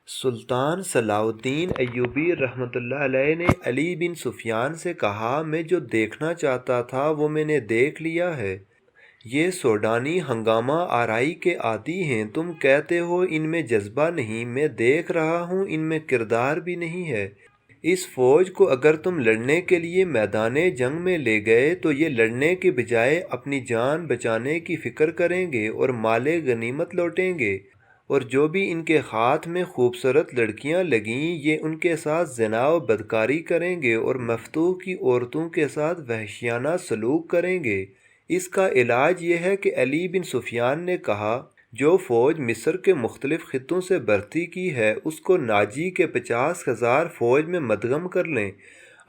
سلطان صلاح الدین ایوبی رحمۃ اللہ علیہ نے علی بن سفیان سے کہا، میں جو دیکھنا چاہتا تھا وہ میں نے دیکھ لیا ہے۔ یہ سوڈانی ہنگامہ آرائی کے عادی ہیں، تم کہتے ہو ان میں جذبہ نہیں، میں دیکھ رہا ہوں ان میں کردار بھی نہیں ہے۔ اس فوج کو اگر تم لڑنے کے لیے میدان جنگ میں لے گئے تو یہ لڑنے کے بجائے اپنی جان بچانے کی فکر کریں گے اور مال غنیمت لوٹیں گے، اور جو بھی ان کے ہاتھ میں خوبصورت لڑکیاں لگیں یہ ان کے ساتھ زنا و بدکاری کریں گے اور مفتوح کی عورتوں کے ساتھ وحشیانہ سلوک کریں گے۔ اس کا علاج یہ ہے کہ علی بن سفیان نے کہا، جو فوج مصر کے مختلف خطوں سے بھرتی کی ہے اس کو ناجی کے 50,000 فوج میں مدغم کر لیں۔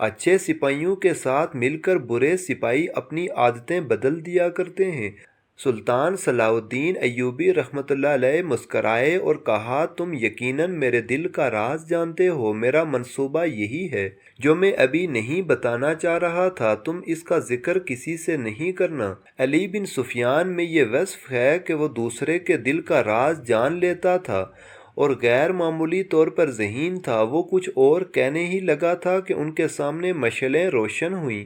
اچھے سپاہیوں کے ساتھ مل کر برے سپاہی اپنی عادتیں بدل دیا کرتے ہیں۔ سلطان صلاح الدین ایوبی رحمۃ اللہ علیہ مسکرائے اور کہا، تم یقیناً میرے دل کا راز جانتے ہو، میرا منصوبہ یہی ہے جو میں ابھی نہیں بتانا چاہ رہا تھا، تم اس کا ذکر کسی سے نہیں کرنا۔ علی بن سفیان میں یہ وصف ہے کہ وہ دوسرے کے دل کا راز جان لیتا تھا اور غیر معمولی طور پر ذہین تھا۔ وہ کچھ اور کہنے ہی لگا تھا کہ ان کے سامنے مشعلیں روشن ہوئیں۔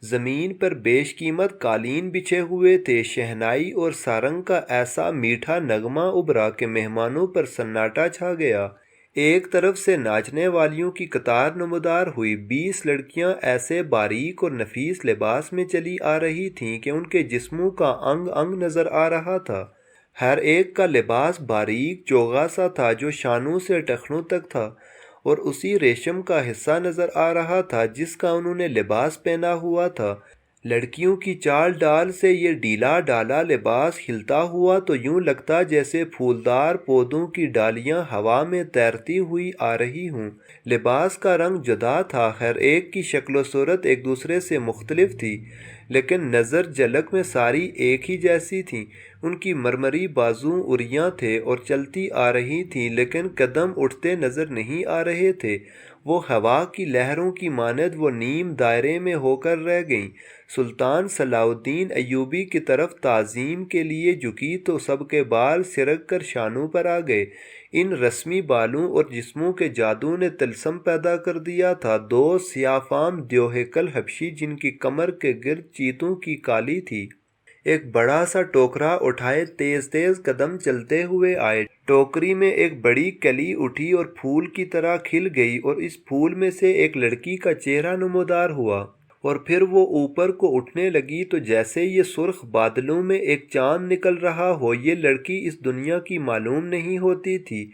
زمین پر بیش قیمت قالین بچھے ہوئے تھے، شہنائی اور سارنگ کا ایسا میٹھا نغمہ ابھرا کہ مہمانوں پر سناٹا چھا گیا۔ ایک طرف سے ناچنے والیوں کی قطار نمودار ہوئی، 20 لڑکیاں ایسے باریک اور نفیس لباس میں چلی آ رہی تھیں کہ ان کے جسموں کا انگ انگ نظر آ رہا تھا۔ ہر ایک کا لباس باریک چوغا سا تھا جو شانوں سے ٹخنوں تک تھا، اور اسی ریشم کا حصہ نظر آ رہا تھا جس کا انہوں نے لباس پہنا ہوا تھا۔ لڑکیوں کی چال ڈال سے یہ ڈھیلا ڈالا لباس ہلتا ہوا تو یوں لگتا جیسے پھولدار پودوں کی ڈالیاں ہوا میں تیرتی ہوئی آ رہی ہوں۔ لباس کا رنگ جدا تھا، ہر ایک کی شکل و صورت ایک دوسرے سے مختلف تھی، لیکن نظر جھلک میں ساری ایک ہی جیسی تھیں۔ ان کی مرمری بازو اریاں تھے اور چلتی آ رہی تھیں لیکن قدم اٹھتے نظر نہیں آ رہے تھے، وہ ہوا کی لہروں کی مانند وہ نیم دائرے میں ہو کر رہ گئیں۔ سلطان صلاح الدین ایوبی کی طرف تعظیم کے لیے جھکی تو سب کے بال سرک کر شانوں پر آ گئے۔ ان رسمی بالوں اور جسموں کے جادو نے طلسم پیدا کر دیا تھا۔ دو سیاہ فام دیوہیکل حبشی جن کی کمر کے گرد چیتوں کی کالی تھی، ایک بڑا سا ٹوکرا اٹھائے تیز تیز قدم چلتے ہوئے آئے۔ ٹوکری میں ایک بڑی کلی اٹھی اور پھول کی طرح کھل گئی اور اس پھول میں سے ایک لڑکی کا چہرہ نمودار ہوا، اور پھر وہ اوپر کو اٹھنے لگی تو جیسے یہ سرخ بادلوں میں ایک چاند نکل رہا ہو۔ یہ لڑکی اس دنیا کی معلوم نہیں ہوتی تھی،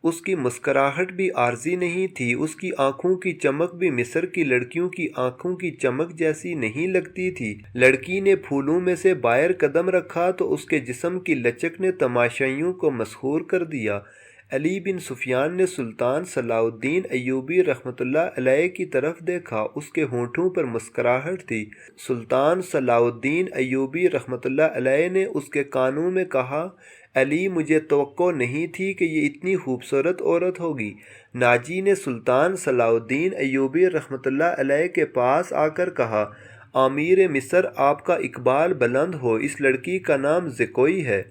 اس کی مسکراہٹ بھی عارضی نہیں تھی، اس کی آنکھوں کی چمک بھی مصر کی لڑکیوں کی آنکھوں کی چمک جیسی نہیں لگتی تھی۔ لڑکی نے پھولوں میں سے باہر قدم رکھا تو اس کے جسم کی لچک نے تماشائیوں کو مسحور کر دیا۔ علی بن سفیان نے سلطان صلاح الدین ایوبی رحمۃ اللہ علیہ کی طرف دیکھا، اس کے ہونٹوں پر مسکراہٹ تھی۔ سلطان صلاح الدین ایوبی رحمۃ اللہ علیہ نے اس کے کانوں میں کہا، علی، مجھے توقع نہیں تھی کہ یہ اتنی خوبصورت عورت ہوگی۔ ناجی نے سلطان صلاح الدین ایوبی رحمۃ اللہ علیہ کے پاس آ کر کہا، امیر مصر، آپ کا اقبال بلند ہو، اس لڑکی کا نام زکوئی ہے،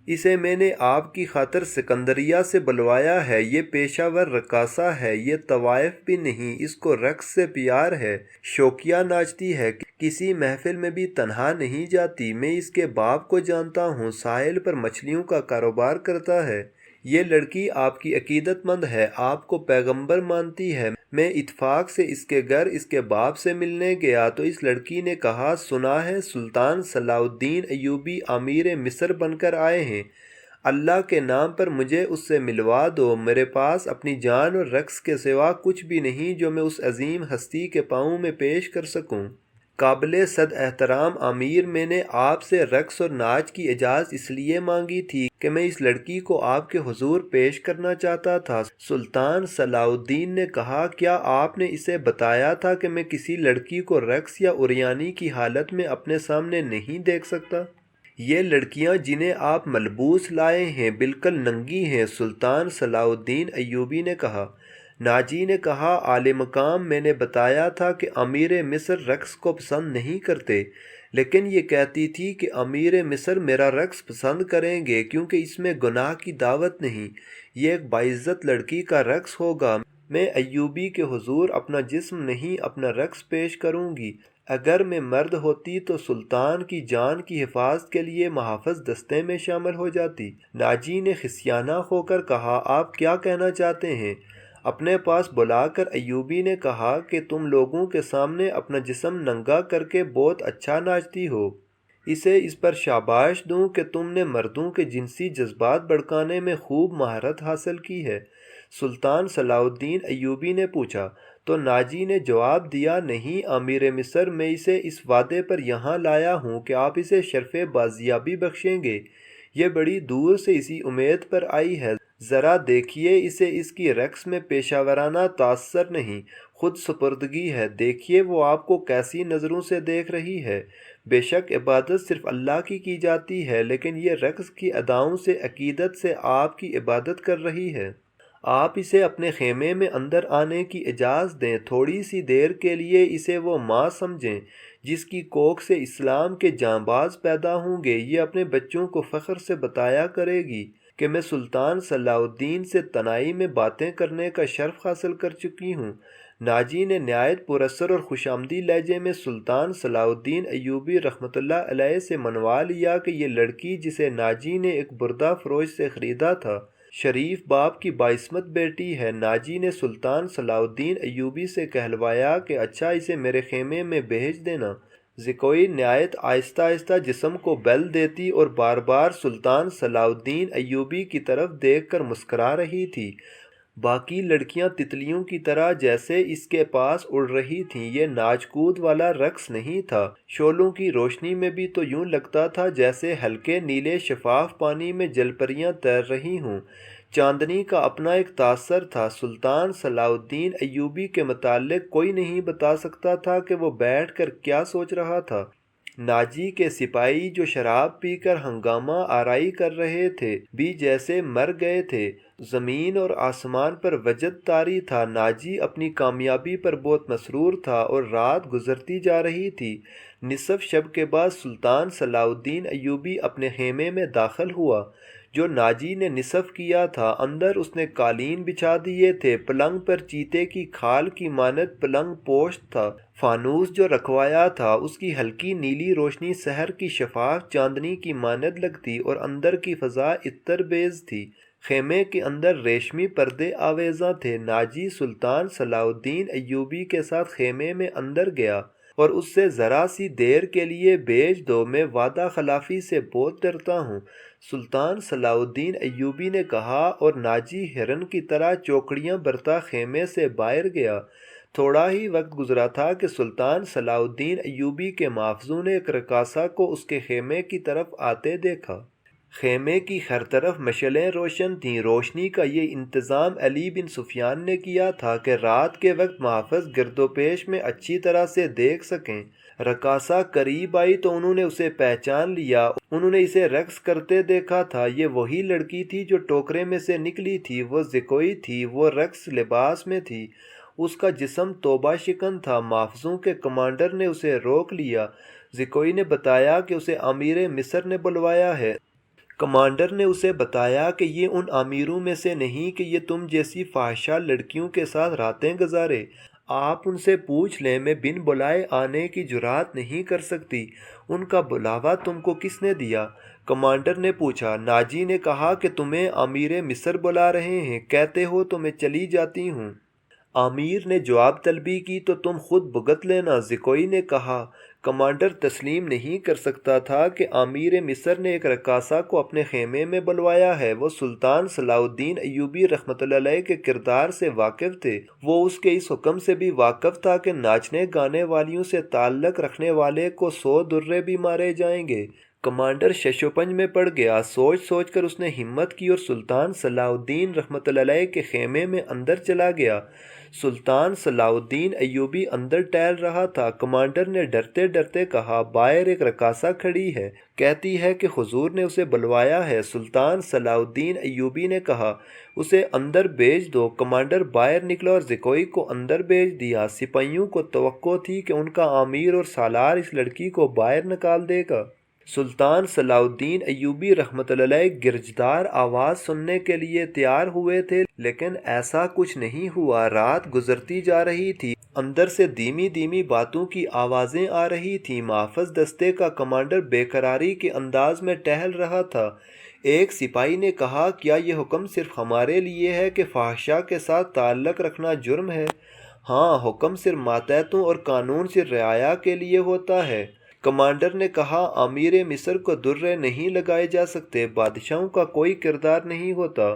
اسے میں نے آپ کی خاطر سکندریہ سے بلوایا ہے۔ یہ پیشہ ور رقاصہ ہے، یہ طوائف بھی نہیں، اس کو رقص سے پیار ہے، شوقیہ ناچتی ہے، کسی محفل میں بھی تنہا نہیں جاتی۔ میں اس کے باپ کو جانتا ہوں، ساحل پر مچھلیوں کا کاروبار کرتا ہے۔ یہ لڑکی آپ کی عقیدت مند ہے، آپ کو پیغمبر مانتی ہے۔ میں اتفاق سے اس کے گھر اس کے باپ سے ملنے گیا تو اس لڑکی نے کہا، سنا ہے سلطان صلاح الدین ایوبی امیر مصر بن کر آئے ہیں، اللہ کے نام پر مجھے اس سے ملوا دو۔ میرے پاس اپنی جان اور رقص کے سوا کچھ بھی نہیں جو میں اس عظیم ہستی کے پاؤں میں پیش کر سکوں۔ قابل صد احترام امیر، میں نے آپ سے رقص اور ناچ کی اجازت اس لیے مانگی تھی کہ میں اس لڑکی کو آپ کے حضور پیش کرنا چاہتا تھا۔ سلطان صلاح الدین نے کہا، کیا آپ نے اسے بتایا تھا کہ میں کسی لڑکی کو رقص یا عریانی کی حالت میں اپنے سامنے نہیں دیکھ سکتا؟ یہ لڑکیاں جنہیں آپ ملبوس لائے ہیں بالکل ننگی ہیں، سلطان صلاح الدین ایوبی نے کہا۔ ناجی نے کہا، اعلی مقام، میں نے بتایا تھا کہ امیر مصر رقص کو پسند نہیں کرتے، لیکن یہ کہتی تھی کہ امیر مصر میرا رقص پسند کریں گے کیونکہ اس میں گناہ کی دعوت نہیں، یہ ایک باعزت لڑکی کا رقص ہوگا۔ میں ایوبی کے حضور اپنا جسم نہیں اپنا رقص پیش کروں گی۔ اگر میں مرد ہوتی تو سلطان کی جان کی حفاظت کے لیے محافظ دستے میں شامل ہو جاتی۔ ناجی نے خسیانہ ہو کر کہا، آپ کیا کہنا چاہتے ہیں؟ اپنے پاس بلا کر ایوبی نے کہا کہ تم لوگوں کے سامنے اپنا جسم ننگا کر کے بہت اچھا ناچتی ہو۔ اسے اس پر شاباش دوں کہ تم نے مردوں کے جنسی جذبات بھڑکانے میں خوب مہارت حاصل کی ہے۔ سلطان صلاح الدین ایوبی نے پوچھا تو ناجی نے جواب دیا، نہیں امیر مصر، میں اسے اس وعدے پر یہاں لایا ہوں کہ آپ اسے شرف بازیابی بخشیں گے۔ یہ بڑی دور سے اسی امید پر آئی ہے، ذرا دیکھیے اسے، اس کی رقص میں پیشہ ورانہ تاثر نہیں، خود سپردگی ہے، دیکھیے وہ آپ کو کیسی نظروں سے دیکھ رہی ہے۔ بے شک عبادت صرف اللہ کی جاتی ہے، لیکن یہ رقص کی اداؤں سے عقیدت سے آپ کی عبادت کر رہی ہے۔ آپ اسے اپنے خیمے میں اندر آنے کی اجازت دیں، تھوڑی سی دیر کے لیے اسے وہ ماں سمجھیں جس کی کوکھ سے اسلام کے جانباز پیدا ہوں گے۔ یہ اپنے بچوں کو فخر سے بتایا کرے گی کہ میں سلطان صلاح الدین سے تنہائی میں باتیں کرنے کا شرف حاصل کر چکی ہوں۔ ناجی نے نہایت پراسر اور خوشامدی لہجے میں سلطان صلاح الدین ایوبی رحمۃ اللہ علیہ سے منوا لیا کہ یہ لڑکی جسے ناجی نے ایک بردہ فروش سے خریدا تھا، شریف باپ کی باعصمت بیٹی ہے۔ ناجی نے سلطان صلاح الدین ایوبی سے کہلوایا کہ اچھا اسے میرے خیمے میں بھیج دینا۔ زکوئی نہایت آہستہ آہستہ جسم کو بل دیتی اور بار بار سلطان صلاح الدین ایوبی کی طرف دیکھ کر مسکرا رہی تھی۔ باقی لڑکیاں تتلیوں کی طرح جیسے اس کے پاس اڑ رہی تھیں۔ یہ ناچ کود والا رقص نہیں تھا، شعلوں کی روشنی میں بھی تو یوں لگتا تھا جیسے ہلکے نیلے شفاف پانی میں جل پریاں تیر رہی ہوں۔ چاندنی کا اپنا ایک تاثر تھا۔ سلطان صلاح الدین ایوبی کے متعلق کوئی نہیں بتا سکتا تھا کہ وہ بیٹھ کر کیا سوچ رہا تھا۔ ناجی کے سپاہی جو شراب پی کر ہنگامہ آرائی کر رہے تھے بھی جیسے مر گئے تھے۔ زمین اور آسمان پر وجد طاری تھا۔ ناجی اپنی کامیابی پر بہت مسرور تھا اور رات گزرتی جا رہی تھی۔ نصف شب کے بعد سلطان صلاح الدین ایوبی اپنے خیمے میں داخل ہوا جو ناجی نے نصف کیا تھا۔ اندر اس نے قالین بچھا دیے تھے، پلنگ پر چیتے کی کھال کی مانند پلنگ پوشت تھا۔ فانوس جو رکھوایا تھا اس کی ہلکی نیلی روشنی سحر کی شفاف چاندنی کی مانند لگتی اور اندر کی فضا عطر بیز تھی۔ خیمے کے اندر ریشمی پردے آویزاں تھے۔ ناجی سلطان صلاح الدین ایوبی کے ساتھ خیمے میں اندر گیا اور اس سے ذرا سی دیر کے لیے بھیج دو، میں وعدہ خلافی سے بہت ڈرتا ہوں۔ سلطان صلاح الدین ایوبی نے کہا اور ناجی ہرن کی طرح چوکڑیاں برتا خیمے سے باہر گیا۔ تھوڑا ہی وقت گزرا تھا کہ سلطان صلاح الدین ایوبی کے محافظوں نے ایک رقاصہ کو اس کے خیمے کی طرف آتے دیکھا۔ خیمے کی ہر طرف مشعلیں روشن تھیں۔ روشنی کا یہ انتظام علی بن سفیان نے کیا تھا کہ رات کے وقت محافظ گرد و پیش میں اچھی طرح سے دیکھ سکیں۔ رقاصہ قریب آئی تو انہوں نے اسے پہچان لیا۔ انہوں نے اسے رقص کرتے دیکھا تھا۔ یہ وہی لڑکی تھی جو ٹوکرے میں سے نکلی تھی، وہ زکوئی تھی، وہ رقص لباس میں تھی۔ اس کا جسم توبہ شکن تھا۔ محافظوں کے کمانڈر نے اسے روک لیا۔ زکوئی نے بتایا کہ اسے امیر مصر نے بلوایا ہے۔ کمانڈر نے اسے بتایا کہ یہ ان امیروں میں سے نہیں کہ یہ تم جیسی فاحشہ لڑکیوں کے ساتھ راتیں گزارے۔ آپ ان سے پوچھ لیں، میں بن بلائے آنے کی جرات نہیں کر سکتی۔ ان کا بلاوا تم کو کس نے دیا؟ کمانڈر نے پوچھا۔ ناجی نے کہا کہ تمہیں امیر مصر بلا رہے ہیں، کہتے ہو تو میں چلی جاتی ہوں۔ امیر نے جواب طلبی کی تو تم خود بھگت لینا، زکوئی نے کہا۔ کمانڈر تسلیم نہیں کر سکتا تھا کہ امیر مصر نے ایک رقاصہ کو اپنے خیمے میں بلوایا ہے۔ وہ سلطان صلاح الدین ایوبی رحمۃ اللہ علیہ کے کردار سے واقف تھے۔ وہ اس کے اس حکم سے بھی واقف تھا کہ ناچنے گانے والیوں سے تعلق رکھنے والے کو 100 درے بھی مارے جائیں گے۔ کمانڈر ششوپنج میں پڑ گیا۔ سوچ سوچ کر اس نے ہمت کی اور سلطان صلاح الدین رحمۃ اللہ علیہ کے خیمے میں اندر چلا گیا۔ سلطان صلاح الدین ایوبی اندر ٹہل رہا تھا۔ کمانڈر نے ڈرتے ڈرتے کہا، باہر ایک رقاصہ کھڑی ہے، کہتی ہے کہ حضور نے اسے بلوایا ہے۔ سلطان صلاح الدین ایوبی نے کہا، اسے اندر بھیج دو۔ کمانڈر باہر نکلا اور زکوئی کو اندر بھیج دیا۔ سپاہیوں کو توقع تھی کہ ان کا امیر اور سالار اس لڑکی کو باہر نکال دے گا۔ سلطان صلاح الدین ایوبی رحمۃ اللہ علیہ گرجدار آواز سننے کے لیے تیار ہوئے تھے، لیکن ایسا کچھ نہیں ہوا۔ رات گزرتی جا رہی تھی، اندر سے دھیمی دھیمی باتوں کی آوازیں آ رہی تھیں۔ محافظ دستے کا کمانڈر بے قراری کے انداز میں ٹہل رہا تھا۔ ایک سپاہی نے کہا، کیا یہ حکم صرف ہمارے لیے ہے کہ فحاشا کے ساتھ تعلق رکھنا جرم ہے؟ ہاں، حکم صرف ماتحتوں اور قانون سے رعایا کے لیے ہوتا ہے۔ کمانڈر نے کہا، امیر مصر کو درے نہیں لگائے جا سکتے، بادشاہوں کا کوئی کردار نہیں ہوتا۔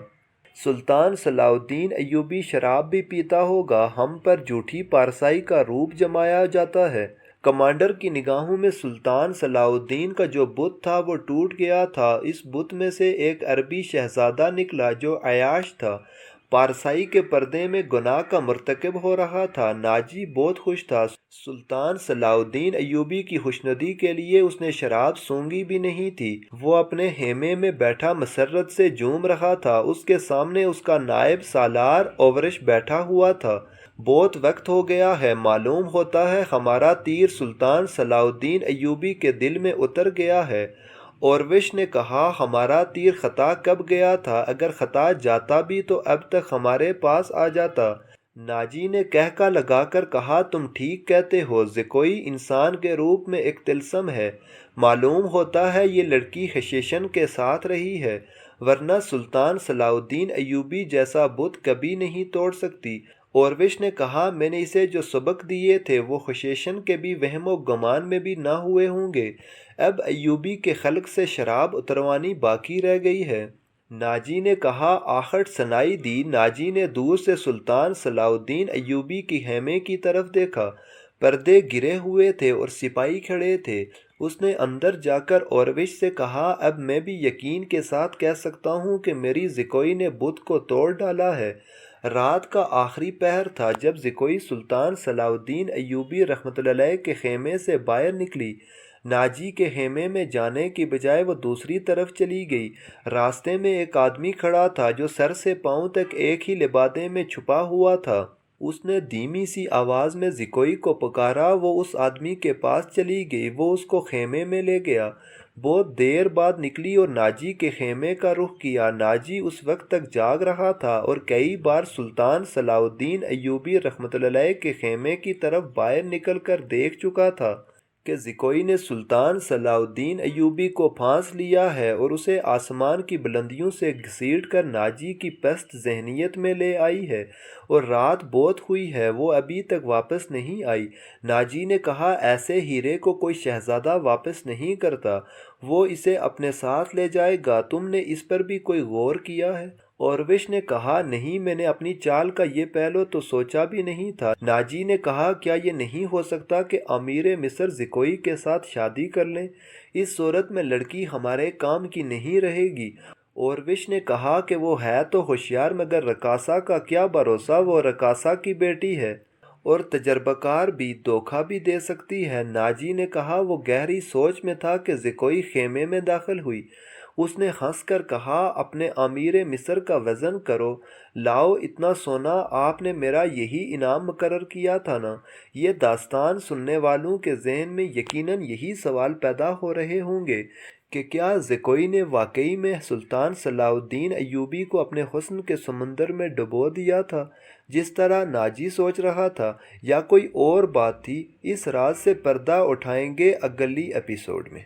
سلطان صلاح الدین ایوبی شراب بھی پیتا ہوگا، ہم پر جھوٹی پارسائی کا روپ جمایا جاتا ہے۔ کمانڈر کی نگاہوں میں سلطان صلاح الدین کا جو بت تھا وہ ٹوٹ گیا تھا۔ اس بت میں سے ایک عربی شہزادہ نکلا جو عیاش تھا، پارسائی کے پردے میں گناہ کا مرتکب ہو رہا تھا۔ ناجی بہت خوش تھا۔ سلطان صلاح الدین ایوبی کی خوشنودی کے لیے اس نے شراب سونگھی بھی نہیں تھی۔ وہ اپنے خیمے میں بیٹھا مسرت سے جھوم رہا تھا۔ اس کے سامنے اس کا نائب سالار اوورش بیٹھا ہوا تھا۔ بہت وقت ہو گیا ہے، معلوم ہوتا ہے ہمارا تیر سلطان صلاح الدین ایوبی کے دل میں اتر گیا ہے۔ اوروش نے کہا، ہمارا تیر خطا کب گیا تھا؟ اگر خطا جاتا بھی تو اب تک ہمارے پاس آ جاتا۔ ناجی نے کہکا لگا کر کہا، تم ٹھیک کہتے ہو، زکوئی انسان کے روپ میں ایک طلسم ہے۔ معلوم ہوتا ہے یہ لڑکی خشیشن کے ساتھ رہی ہے، ورنہ سلطان صلاح الدین ایوبی جیسا بت کبھی نہیں توڑ سکتی۔ اوروش نے کہا، میں نے اسے جو سبق دیے تھے وہ خشیشن کے بھی وہم و گمان میں بھی نہ ہوئے ہوں گے۔ اب ایوبی کے خلق سے شراب اتروانی باقی رہ گئی ہے۔ ناجی نے کہا، آخر سنائی دی۔ ناجی نے دور سے سلطان صلاح الدین ایوبی کی خیمے کی طرف دیکھا۔ پردے گرے ہوئے تھے اور سپاہی کھڑے تھے۔ اس نے اندر جا کر اوروش سے کہا، اب میں بھی یقین کے ساتھ کہہ سکتا ہوں کہ میری زکوئی نے بت کو توڑ ڈالا ہے۔ رات کا آخری پہر تھا جب زکوئی سلطان صلاح الدین ایوبی رحمۃ اللہ علیہ کے خیمے سے باہر نکلی۔ ناجی کے خیمے میں جانے کی بجائے وہ دوسری طرف چلی گئی۔ راستے میں ایک آدمی کھڑا تھا جو سر سے پاؤں تک ایک ہی لبادے میں چھپا ہوا تھا۔ اس نے دھیمی سی آواز میں زکوئی کو پکارا۔ وہ اس آدمی کے پاس چلی گئی۔ وہ اس کو خیمے میں لے گیا۔ بہت دیر بعد نکلی اور ناجی کے خیمے کا رخ کیا۔ ناجی اس وقت تک جاگ رہا تھا اور کئی بار سلطان صلاح الدین ایوبی رحمۃ اللہ علیہ کے خیمے کی طرف باہر نکل کر دیکھ چکا تھا کہ زکوئی نے سلطان صلاح الدین ایوبی کو پھانس لیا ہے اور اسے آسمان کی بلندیوں سے گھسیٹ کر ناجی کی پست ذہنیت میں لے آئی ہے، اور رات بہت ہوئی ہے، وہ ابھی تک واپس نہیں آئی۔ ناجی نے کہا، ایسے ہیرے کو کوئی شہزادہ واپس نہیں کرتا، وہ اسے اپنے ساتھ لے جائے گا۔ تم نے اس پر بھی کوئی غور کیا ہے؟ اوروش نے کہا، نہیں، میں نے اپنی چال کا یہ پہلو تو سوچا بھی نہیں تھا۔ ناجی نے کہا، کیا یہ نہیں ہو سکتا کہ امیر مصر زکوئی کے ساتھ شادی کر لیں؟ اس صورت میں لڑکی ہمارے کام کی نہیں رہے گی۔ اوروش نے کہا کہ وہ ہے تو ہوشیار، مگر رقاصہ کا کیا بھروسہ، وہ رقاصہ کی بیٹی ہے اور تجربہ کار بھی، دھوکہ بھی دے سکتی ہے۔ ناجی نے کہا، وہ گہری سوچ میں تھا کہ زکوئی خیمے میں داخل ہوئی۔ اس نے ہنس کر کہا، اپنے امیر مصر کا وزن کرو، لاؤ اتنا سونا، آپ نے میرا یہی انعام مقرر کیا تھا نا؟ یہ داستان سننے والوں کے ذہن میں یقیناً یہی سوال پیدا ہو رہے ہوں گے کہ کیا زکوئی نے واقعی میں سلطان صلاح الدین ایوبی کو اپنے حسن کے سمندر میں ڈبو دیا تھا جس طرح ناجی سوچ رہا تھا، یا کوئی اور بات تھی؟ اس راز سے پردہ اٹھائیں گے اگلی ایپیسوڈ میں۔